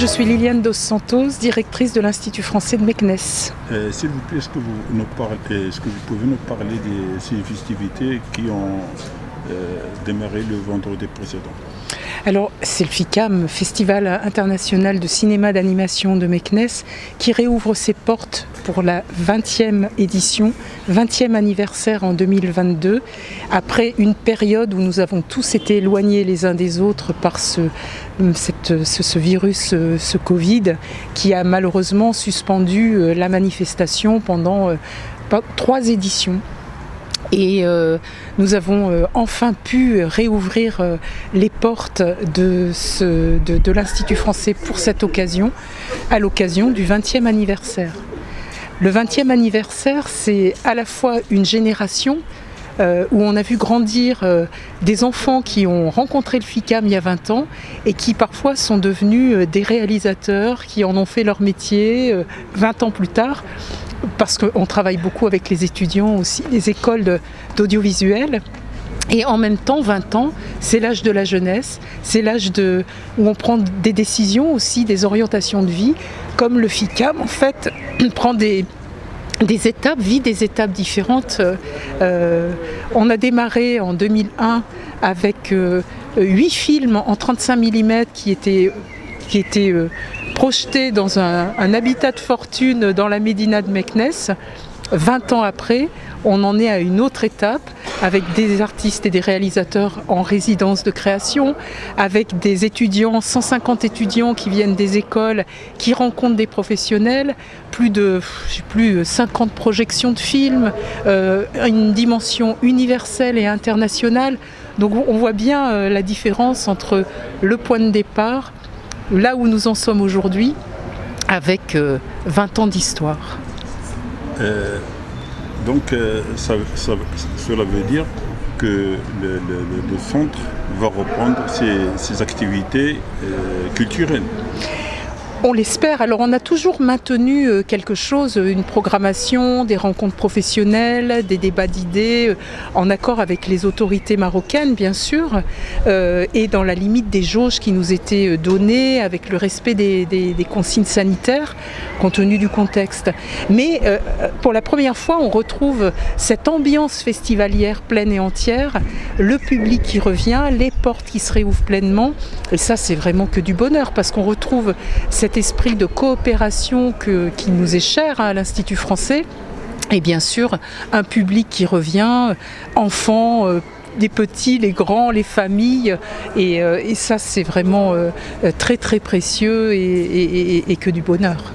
Je suis Liliane Dos Santos, directrice de l'Institut français de Meknes. S'il vous plaît, est-ce que vous pouvez nous parler de ces festivités qui ont démarré le vendredi précédent? Alors, c'est le FICAM, Festival international de cinéma d'animation de Meknes, qui réouvre ses portes pour la 20e édition, 20e anniversaire en 2022, après une période où nous avons tous été éloignés les uns des autres par ce virus, ce Covid, qui a malheureusement suspendu la manifestation pendant 3 éditions. Et nous avons enfin pu réouvrir les portes de l'Institut français pour cette occasion, à l'occasion du 20e anniversaire. Le 20e anniversaire, c'est à la fois une génération où on a vu grandir des enfants qui ont rencontré le FICAM il y a 20 ans et qui parfois sont devenus des réalisateurs, qui en ont fait leur métier 20 ans plus tard. Parce qu'on travaille beaucoup avec les étudiants aussi, les écoles d'audiovisuel. Et en même temps, 20 ans, c'est l'âge de la jeunesse, c'est l'âge où on prend des décisions aussi, des orientations de vie, comme le FICAM, en fait, prend des étapes, vit des étapes différentes. On a démarré en 2001 avec 8 films en 35 mm qui étaient projeté dans un habitat de fortune dans la médina de Meknes. 20 ans après, on en est à une autre étape avec des artistes et des réalisateurs en résidence de création, avec des étudiants, 150 étudiants qui viennent des écoles, qui rencontrent des professionnels, plus de 50 projections de films, une dimension universelle et internationale. Donc on voit bien la différence entre le point de départ, là où nous en sommes aujourd'hui, avec 20 ans d'histoire. Donc cela veut dire que le centre va reprendre ses activités culturelles. On l'espère. Alors on a toujours maintenu quelque chose, une programmation, des rencontres professionnelles, des débats d'idées, en accord avec les autorités marocaines bien sûr, et dans la limite des jauges qui nous étaient données, avec le respect des consignes sanitaires, compte tenu du contexte. Mais pour la première fois, on retrouve cette ambiance festivalière pleine et entière, le public qui revient, les portes qui se réouvrent pleinement, et ça c'est vraiment que du bonheur, parce qu'on retrouve cet esprit de coopération qui nous est cher à l'Institut français, et bien sûr un public qui revient, enfants, les petits, les grands, les familles, et ça c'est vraiment très très précieux et que du bonheur.